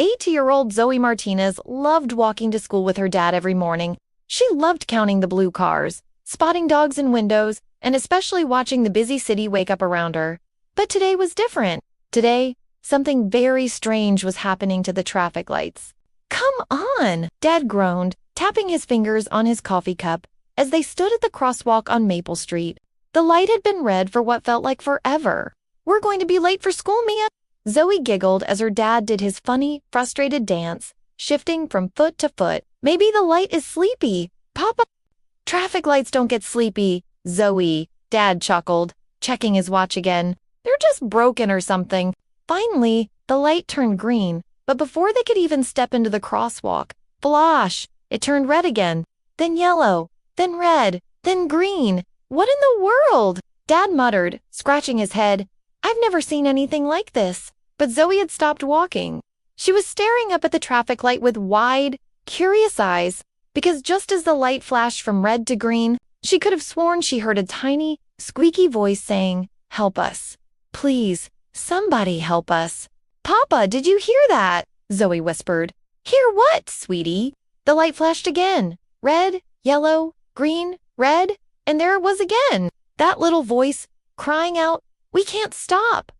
8-year-old Zoe Martinez loved walking to school with her dad every morning. She loved counting the blue cars, spotting dogs in windows, and especially watching the busy city wake up around her. But today was different. Today, something very strange was happening to the traffic lights. "Come on," Dad groaned, tapping his fingers on his coffee cup as they stood at the crosswalk on Maple Street. The light had been red for what felt like forever. "We're going to be late for school, Mia." Zoe giggled as her dad did his funny, frustrated dance, shifting from foot to foot. "Maybe the light is sleepy, Papa." "Traffic lights don't get sleepy, Zoe," Dad chuckled, checking his watch again. "They're just broken or something." Finally, the light turned green, but before they could even step into the crosswalk, flash, it turned red again, then yellow, then red, then green. "What in the world?" Dad muttered, scratching his head. "I've never seen anything like this." But Zoe had stopped walking. She was staring up at the traffic light with wide, curious eyes, because just as the light flashed from red to green, she could have sworn she heard a tiny, squeaky voice saying, "Help us. Please, somebody help us." "Papa, did you hear that?" Zoe whispered. "Hear what, sweetie?" The light flashed again. Red, yellow, green, red, and there it was again. That little voice, crying out, "We can't stop.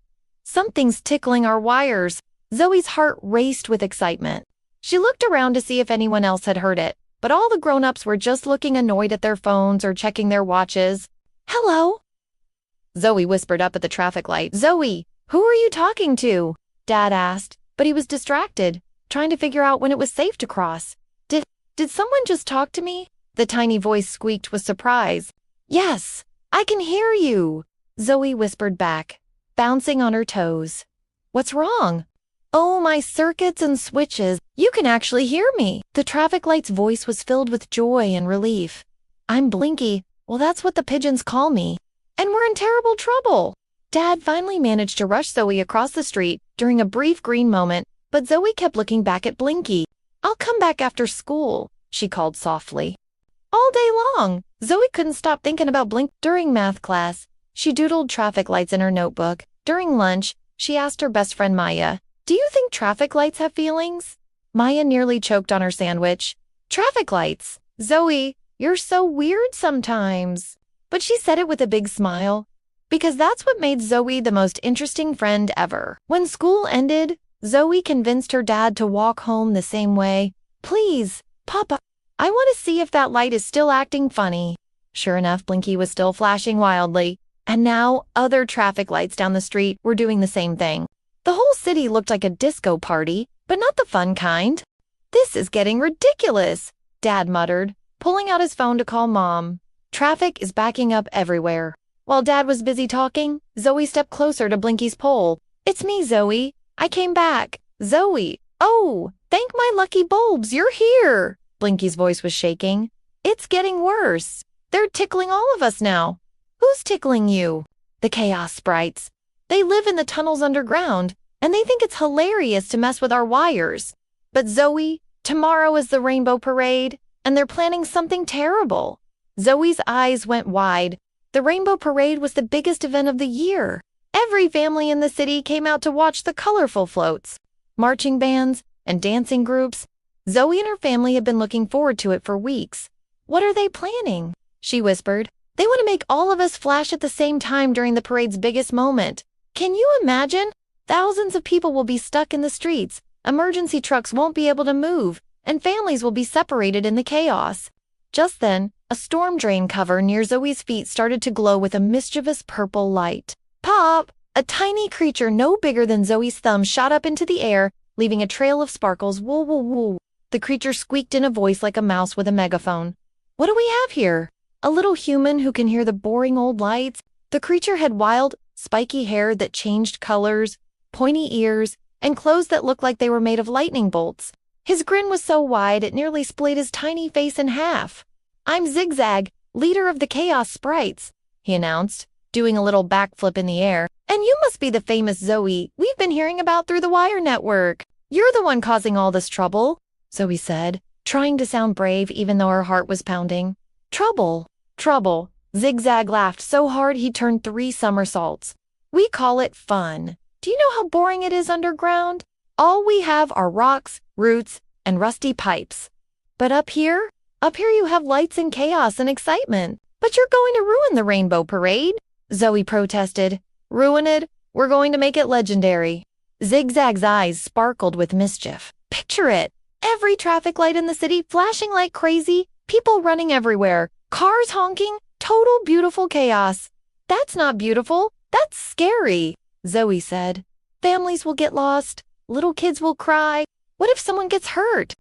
Something's tickling our wires." Zoe's heart raced with excitement. She looked around to see if anyone else had heard it, but all the grown-ups were just looking annoyed at their phones or checking their watches. "Hello?" Zoe whispered up at the traffic light. "Zoe, who are you talking to?" Dad asked, but he was distracted, trying to figure out when it was safe to cross. Did someone just talk to me?" The tiny voice squeaked with surprise. "Yes, I can hear you," Zoe whispered back, bouncing on her toes. "What's wrong?" "Oh, my circuits and switches. You can actually hear me." The traffic light's voice was filled with joy and relief. "I'm Blinky. Well, that's what the pigeons call me. And we're in terrible trouble." Dad finally managed to rush Zoe across the street during a brief green moment, but Zoe kept looking back at Blinky. "I'll come back after school," she called softly. All day long, Zoe couldn't stop thinking about Blink. During math class, she doodled traffic lights in her notebook. During lunch, she asked her best friend Maya, "Do you think traffic lights have feelings?" Maya nearly choked on her sandwich. "Traffic lights? Zoe, you're so weird sometimes." But she said it with a big smile, because that's what made Zoe the most interesting friend ever. When school ended, Zoe convinced her dad to walk home the same way. "Please, Papa, I want to see if that light is still acting funny." Sure enough, Blinky was still flashing wildly, and now other traffic lights down the street were doing the same thing. The whole city looked like a disco party, but not the fun kind. "This is getting ridiculous," Dad muttered, pulling out his phone to call Mom. "Traffic is backing up everywhere." While Dad was busy talking, Zoe stepped closer to Blinky's pole. "It's me, Zoe. I came back." "Zoe, oh, thank my lucky bulbs, you're here." Blinky's voice was shaking. "It's getting worse. They're tickling all of us now." "Who's tickling you?" "The Chaos Sprites. They live in the tunnels underground, and they think it's hilarious to mess with our wires." "But Zoe, tomorrow is the Rainbow Parade, and they're planning something terrible." Zoe's eyes went wide. The Rainbow Parade was the biggest event of the year. Every family in the city came out to watch the colorful floats, marching bands, and dancing groups. Zoe and her family had been looking forward to it for weeks. "What are they planning?" she whispered. "They want to make all of us flash at the same time during the parade's biggest moment. Can you imagine? Thousands of people will be stuck in the streets, emergency trucks won't be able to move, and families will be separated in the chaos." Just then, a storm drain cover near Zoe's feet started to glow with a mischievous purple light. Pop! A tiny creature no bigger than Zoe's thumb shot up into the air, leaving a trail of sparkles. "Woo, woo, woo." The creature squeaked in a voice like a mouse with a megaphone. "What do we have here? A little human who can hear the boring old lights?" The creature had wild, spiky hair that changed colors, pointy ears, and clothes that looked like they were made of lightning bolts. His grin was so wide it nearly split his tiny face in half. "I'm Zigzag, leader of the Chaos Sprites," he announced, doing a little backflip in the air. "And you must be the famous Zoe we've been hearing about through the wire network. You're the one causing all this trouble," Zoe said, trying to sound brave even though her heart was pounding. "Trouble? Trouble." Zigzag laughed so hard he turned 3 somersaults. "We call it fun. Do you know how boring it is underground? All we have are rocks, roots, and rusty pipes. But up here you have lights and chaos and excitement. But you're going to ruin the rainbow parade, Zoey protested. Ruin it? We're going to make it legendary. Zigzag's eyes sparkled with mischief. Picture it. Every traffic light in the city flashing like crazy, people running everywhere, cars honking, total beautiful chaos. That's not beautiful. That's scary, Zoey said. Families will get lost. Little kids will cry. What if someone gets hurt?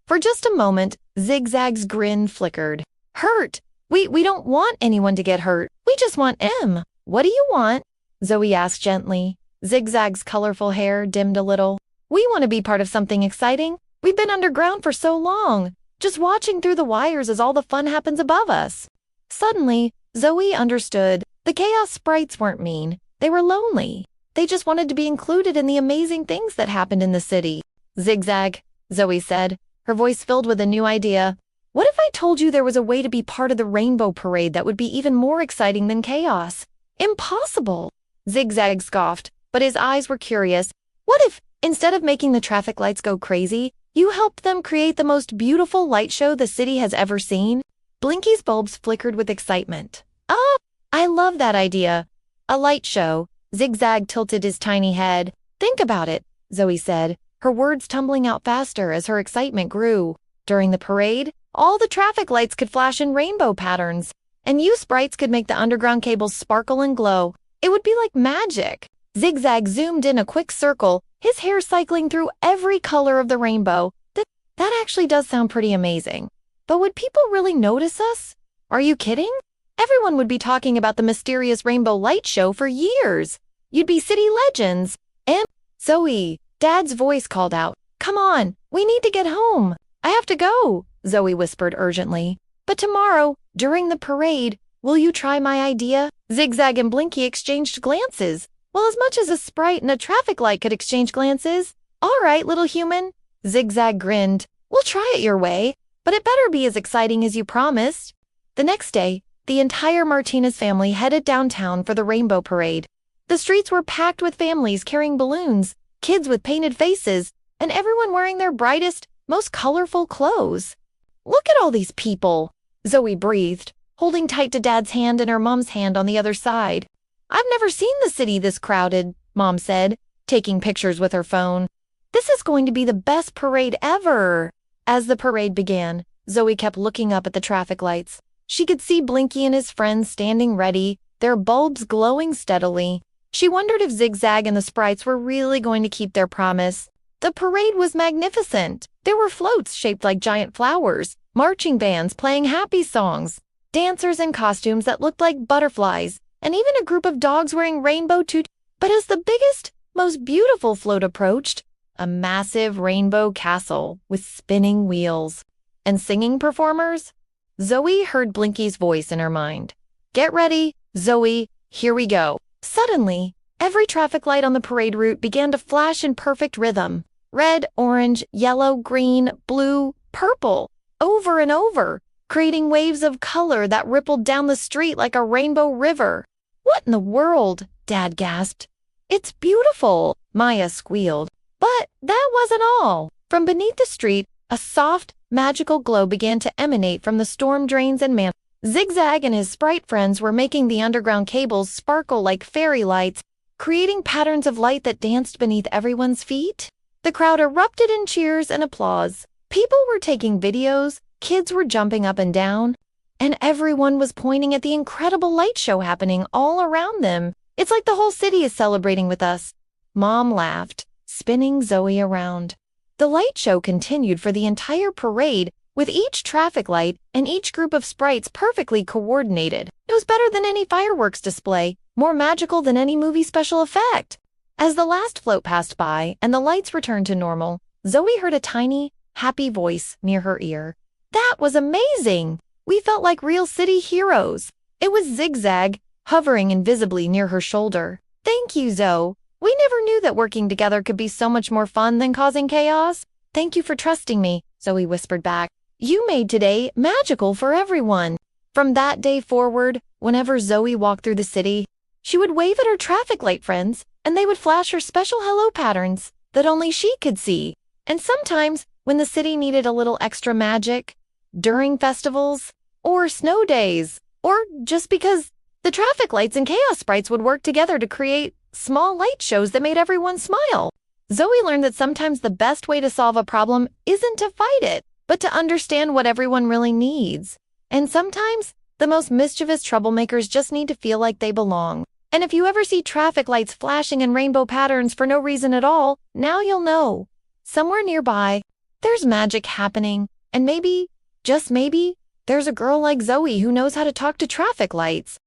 For just a moment, Zigzag's grin flickered. Hurt? We don't want anyone to get hurt. We just want M. What do you want? Zoey asked gently. Zigzag's colorful hair dimmed a little. We want to be part of something exciting. We've been underground for so long. Just watching through the wires as all the fun happens above us. Suddenly, Zoey understood. The Chaos Sprites weren't mean. They were lonely. They just wanted to be included in the amazing things that happened in the city. Zigzag, Zoey said, her voice filled with a new idea. What if I told you there was a way to be part of the rainbow parade that would be even more exciting than chaos? Impossible! Zigzag scoffed, but his eyes were curious. What if, instead of making the traffic lights go crazy, you helped them create the most beautiful light show the city has ever seen? Blinky's bulbs flickered with excitement. Oh, I love that idea. A light show. Zigzag tilted his tiny head. Think about it, Zoey said, her words tumbling out faster as her excitement grew. During the parade, all the traffic lights could flash in rainbow patterns, and you sprites could make the underground cables sparkle and glow. It would be like magic. Zigzag zoomed in a quick circle, his hair cycling through every color of the rainbow. That actually does sound pretty amazing. But would people really notice us? Are you kidding? Everyone would be talking about the mysterious rainbow light show for years. You'd be city legends. And Zoey, Dad's voice called out, Come on, we need to get home. I have to go, Zoey whispered urgently. But tomorrow, during the parade, will you try my idea? Zigzag and Blinky exchanged glances. Well, as much as a sprite and a traffic light could exchange glances. All right, little human. Zigzag grinned. We'll try it your way, but it better be as exciting as you promised. The next day, the entire Martinez family headed downtown for the rainbow parade. The streets were packed with families carrying balloons, kids with painted faces, and everyone wearing their brightest, most colorful clothes. Look at all these people, Zoey breathed, holding tight to Dad's hand and her mom's hand on the other side. I've never seen the city this crowded, Mom said, taking pictures with her phone. This is going to be the best parade ever. As the parade began, Zoey kept looking up at the traffic lights. She could see Blinky and his friends standing ready, their bulbs glowing steadily. She wondered if Zigzag and the sprites were really going to keep their promise. The parade was magnificent. There were floats shaped like giant flowers, marching bands playing happy songs, dancers in costumes that looked like butterflies, and even a group of dogs wearing rainbow tutus. But as the biggest, most beautiful float approached, a massive rainbow castle with spinning wheels and singing performers, Zoey heard Blinky's voice in her mind. Get ready, Zoey, here we go. Suddenly, every traffic light on the parade route began to flash in perfect rhythm. Red, orange, yellow, green, blue, purple, over and over, creating waves of color that rippled down the street like a rainbow river. What in the world? Dad gasped. It's beautiful, Maya squealed. But that wasn't all. From beneath the street, a soft, magical glow began to emanate from the storm drains and man. Zigzag and his sprite friends were making the underground cables sparkle like fairy lights, creating patterns of light that danced beneath everyone's feet. The crowd erupted in cheers and applause. People were taking videos, kids were jumping up and down, and everyone was pointing at the incredible light show happening all around them. It's like the whole city is celebrating with us. Mom laughed, spinning Zoey around. The light show continued for the entire parade, with each traffic light and each group of sprites perfectly coordinated. It was better than any fireworks display, more magical than any movie special effect. As the last float passed by and the lights returned to normal, Zoey heard a tiny, happy voice near her ear. That was amazing! We felt like real city heroes. It was Zigzag, hovering invisibly near her shoulder. Thank you, Zoe. We never knew that working together could be so much more fun than causing chaos. Thank you for trusting me, Zoey whispered back. You made today magical for everyone. From that day forward, whenever Zoey walked through the city, she would wave at her traffic light friends, and they would flash her special hello patterns. that only she could see. And sometimes, when the city needed a little extra magic, during festivals, or snow days, or just because the traffic lights and Chaos Sprites would work together to create small light shows that made everyone smile. Zoey learned that sometimes the best way to solve a problem isn't to fight it, but to understand what everyone really needs. And sometimes, the most mischievous troublemakers just need to feel like they belong. And if you ever see traffic lights flashing in rainbow patterns for no reason at all, now you'll know. Somewhere nearby, there's magic happening, and maybe, just maybe, there's a girl like Zoey who knows how to talk to traffic lights.